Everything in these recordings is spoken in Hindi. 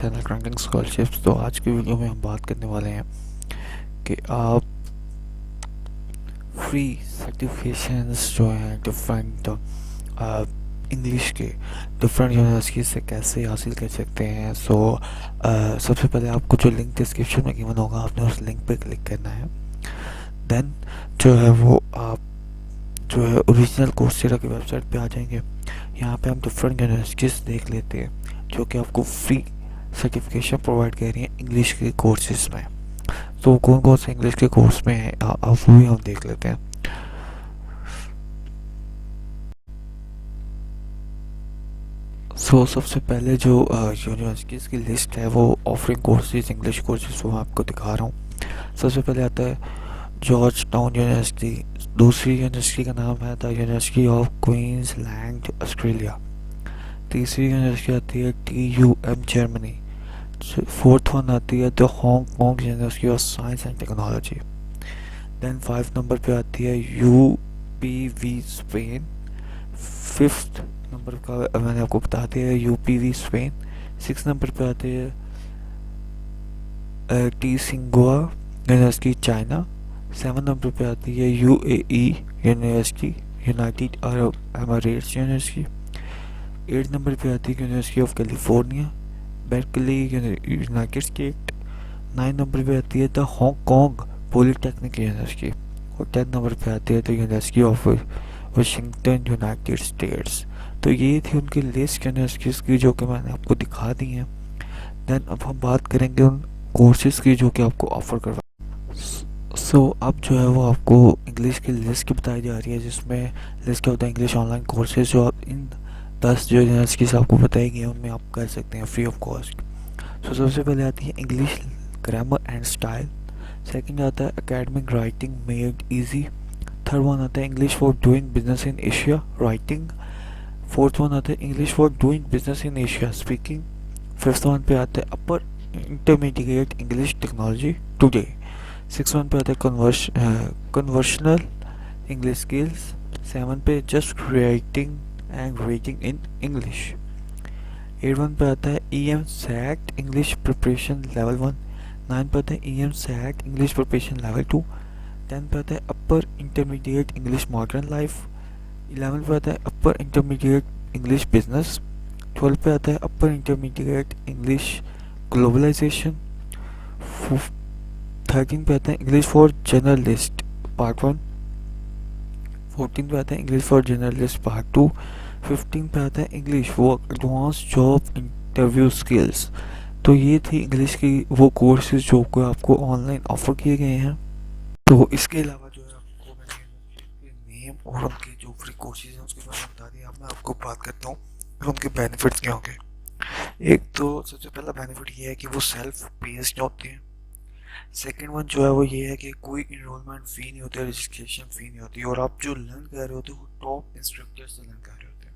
Channel ranking scholarships. तो आज की वीडियो में हम बात करने वाले हैं कि आप फ्री सर्टिफिकेशंस जो हैं डिफरेंट इंग्लिश के डिफरेंट यूनिवर्सिटी से कैसे हासिल कर सकते हैं। सबसे पहले आपको जो लिंक डिस्क्रिप्शन में गिवन होगा आपने उस लिंक पे क्लिक करना है। देन जो है वो आप जो है ओरिजिनल कोर्सेरा की वेबसाइट पे आ जाएंगे। यहाँ पे हम डिफरेंट यूनिवर्सिटीज़ देख लेते हैं जो कि आपको फ्री सर्टिफिकेशन प्रोवाइड कर रही हैं इंग्लिश के कोर्सेज में। तो कौन कौन से इंग्लिश के कोर्स में है आप वो भी हम देख लेते हैं। सबसे पहले जो यूनिवर्सिटीज़ की लिस्ट है वो ऑफरिंग कोर्सेज इंग्लिश कोर्सेज वो मैं आपको दिखा रहा हूँ। सबसे पहले आता है जॉर्ज टाउन यूनिवर्सिटी। दूसरी यूनिवर्सिटी का नाम है the University of Queensland Australia. तीसरी यूनिवर्सिटी आती है TUM जर्मनी। फोर्थ वन आती है the Hong Kong University of Science and Technology. Then 5 नंबर पे आती है UPV स्पेन। फिफ्थ नंबर का मैंने आपको बता दिया UPV स्पेन। 6 नंबर पे आते हैं Tsinghua university China. 7 number पे आती है UAE university United Arab Emirates university. 8 number पे आती है university of California Berkeley United State. 9 number पे आती है द हांगकांग पॉलिटेक्निक यूनिवर्सिटी। और 10 नंबर पे आती है the University of Washington United states. तो ये थी उनकी लिस्ट यूनिवर्सिटीज़ की जो कि मैंने आपको दिखा दी हैं। देन अब हम बात करेंगे उन कोर्सेज़ की जो कि आपको ऑफ़र करवा। अब जो है वो आपको इंग्लिश की लिस्ट की बताई जा रही है जिसमें list of the English online courses जो आप इन 10 जो यूनिवर्सिटीज़ आपको बताई गई हैं उनमें आप कर सकते हैं फ्री ऑफ कॉस्ट। सबसे पहले आती है English grammar and style. Second आता है academic writing made easy. Third one आता है English for doing business in Asia writing. Fourth one आता है English for doing business in Asia speaking. Fifth one पे आता है upper intermediate English technology today. Six one पे आता है कन्वर्शनल इंग्लिश स्किल्स। 7 पे just writing and reading in English. 8 one पे आता है EM SAT English preparation level 1। 9 पे आता है EM SAT English preparation level 2। 10 पे आता है upper intermediate English modern life. 11 पे आता है अपर इंटरमीडिएट इंग्लिश बिजनेस। 12 पे आता है अपर इंटरमीडिएट इंग्लिश ग्लोबलाइजेशन। 13 पे आता है इंग्लिश फॉर जर्नलिस्ट पार्ट 1। 14 पे आता है इंग्लिश फॉर जर्नलिस्ट पार्ट 2। 15 पे आता है English for advance job interview skills. तो ये थी इंग्लिश की वो कोर्सेज जो को आपको ऑनलाइन ऑफर किए गए हैं। तो इसके अलावा जो है आपको मैंने नेम और उनके जो फ्री कोर्सेज हैं उसके बारे में बता दिया। अब मैं आपको बात करता हूँ और उनके बेनिफिट्स क्या होंगे। एक तो सबसे पहला बेनिफिट ये है कि वो सेल्फ पेस्ड होते हैं। सेकेंड वन जो है वो ये है कि कोई इनरोलमेंट फ़ी नहीं होती, रजिस्ट्रेशन फ़ी नहीं होती और आप जो लर्न कर रहे होते हो वो टॉप इंस्ट्रक्टर से लर्न कर रहे होते हैं।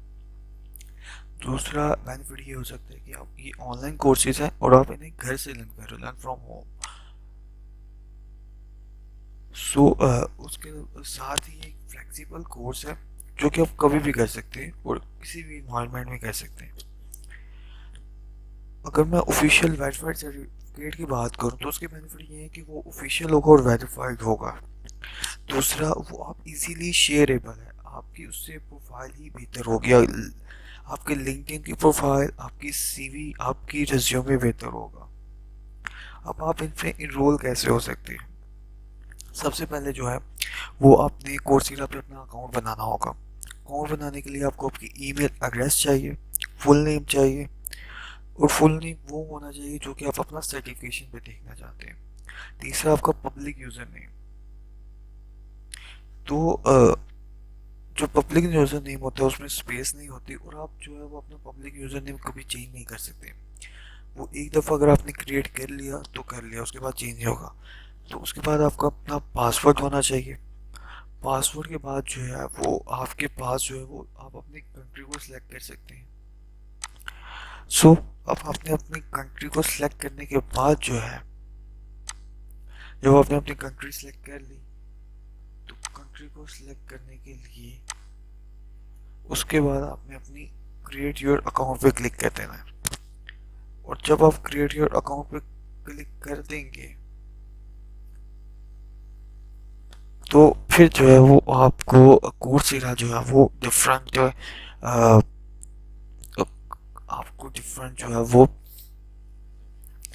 दूसरा बेनिफिट ये हो सकता है कि आप ये ऑनलाइन कोर्सेज हैं और आप इन्हें घर से लर्न कर रहे हो, लर्न फ्रॉम होम। उसके साथ ही एक फ्लेक्सिबल कोर्स है जो कि आप कभी भी कर सकते हैं और किसी भी इन्वायरमेंट में कर सकते हैं। अगर मैं ऑफिशियल वेरीफाइड सर्टिफिकेट की बात करूँ तो उसके बेनिफिट ये है कि वो ऑफिशियल होगा और वेरीफाइड होगा। दूसरा वो आप इजीली शेयरेबल है, आपकी उससे प्रोफाइल ही बेहतर होगी। आपके लिंक्डइन की प्रोफाइल, आपकी CV, आपकी रिज्यूमे बेहतर होगा। अब आप इन पे इनरोल कैसे हो सकते हैं। सबसे पहले जो है वो आपने कोर्सेरा पे अपना अकाउंट बनाना होगा। अकाउंट बनाने के लिए आपको आपकी ईमेल एड्रेस चाहिए, फुल नेम चाहिए और फुल नेम वो होना चाहिए जो कि आप अपना सर्टिफिकेशन पे देखना चाहते हैं। तीसरा आपका पब्लिक यूज़र नेम। तो जो पब्लिक यूज़र नेम होता है उसमें स्पेस नहीं होती और आप जो है वो अपना पब्लिक यूज़र नेम कभी चेंज नहीं कर सकते। वो एक दफ़ा अगर आपने क्रिएट कर लिया तो कर लिया, उसके बाद चेंज नहीं होगा। तो उसके बाद आपका अपना पासवर्ड होना चाहिए। पासवर्ड के बाद जो है वो आपके पास जो है वो आप अपनी कंट्री को सिलेक्ट कर सकते हैं। सो अब आपने अपनी कंट्री को सिलेक्ट करने के बाद जो है जब आपने अपनी कंट्री सिलेक्ट कर ली तो कंट्री को सिलेक्ट करने के लिए उसके बाद आपने अपनी क्रिएट योर अकाउंट पे क्लिक कर देना है। और जब आप क्रिएट योर अकाउंट पे क्लिक कर देंगे तो फिर जो है वो आपको कोर्सेरा जो है वो डिफरेंट आपको डिफरेंट जो है वो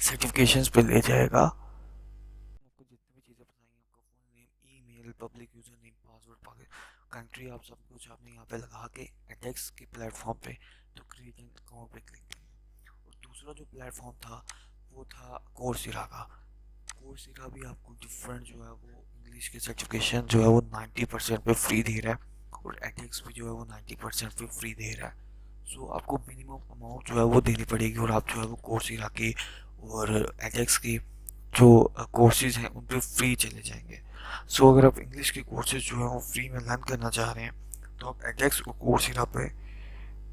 सर्टिफिकेशंस पे ले जाएगा। आपको जितनी भी चीज़ें बताएंगे, आपका phone name, email, public user name, password, country, आप सब कुछ आपने यहाँ पे लगा के एडेक्स के प्लेटफॉर्म पे तो क्रिएट एन अकाउंट पे क्लिक करेंगे। और दूसरा जो प्लेटफॉर्म था वो था कोर्सेरा का। कोर्सेरा भी आपको डिफरेंट जो है वो इंग्लिश के सर्टिफिकेशन जो है वो 90% पे फ्री दे रहा है और एडेक्स भी जो है वो 90% पे फ्री दे रहा है। सो आपको मिनिमम अमाउंट जो है वो देनी पड़ेगी और आप जो है वो कोर्सेरा की और एडेक्स की जो कोर्सेज हैं उन पे फ्री चले जाएंगे। सो अगर आप इंग्लिश के कोर्सेज जो है वो फ्री में लर्न करना चाह रहे हैं तो आप एडेक्स और कोर्सेरा पे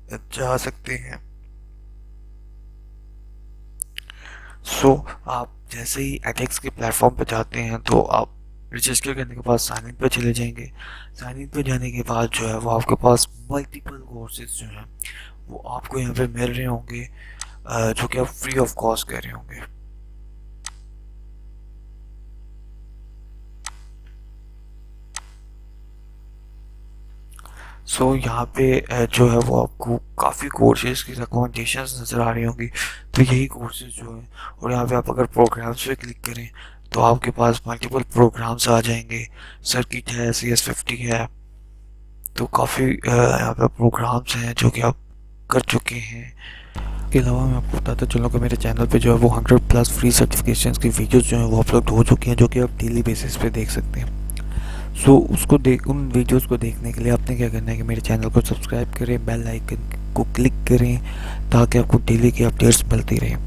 जा सकते हैं। सो आप जैसे ही एडेक्स के प्लेटफॉर्म पे जाते हैं तो आप रजिस्टर करने के बाद साइन इन पे चले जाएंगे। साइन इन पे जाने के बाद जो है वो आपके पास मल्टीपल कोर्सेज जो हैं वो आपको यहाँ पे मिल रहे होंगे जो कि आप फ्री ऑफ कॉस्ट कर रहे होंगे। सो यहाँ पे जो है वो आपको काफ़ी कोर्सेज की रिकमेंडेशंस नज़र आ रही होंगी। तो यही कोर्सेज जो है और यहाँ पे आप अगर प्रोग्राम्स पे क्लिक करें तो आपके पास मल्टीपल प्रोग्राम्स आ जाएंगे। सर्किट है, CS50 है, तो काफ़ी यहाँ पे प्रोग्राम्स हैं जो कि आप कर चुके हैं। इसके अलावा मैं आपको बताता चलूँ कि मेरे चैनल पे जो है वो 100+ फ्री सर्टिफिकेशंस की वीडियोस जो हैं वो अपलोड हो चुकी हैं जो कि आप डेली बेसिस पे देख सकते हैं। सो उसको देख उन वीडियोस को देखने के लिए आपने क्या करना है कि मेरे चैनल को सब्सक्राइब करें, बेल आइकन को क्लिक करें ताकि आपको डेली की अपडेट्स मिलती रहें।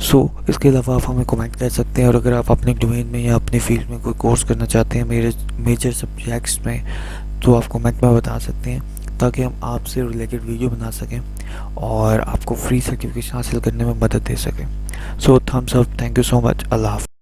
सो इसके अलावा आप हमें कमेंट कर सकते हैं और अगर आप अपने डोमेन में या अपने फील्ड में कोई कोर्स करना चाहते हैं मेरे मेजर सब्जेक्ट्स में तो आप कमेंट में बता सकते हैं ताकि हम आपसे रिलेटेड वीडियो बना सकें और आपको फ्री सर्टिफिकेशन हासिल करने में मदद दे सकें। So thumbs up, thank you so much, अल्लाह हाफ़िज़।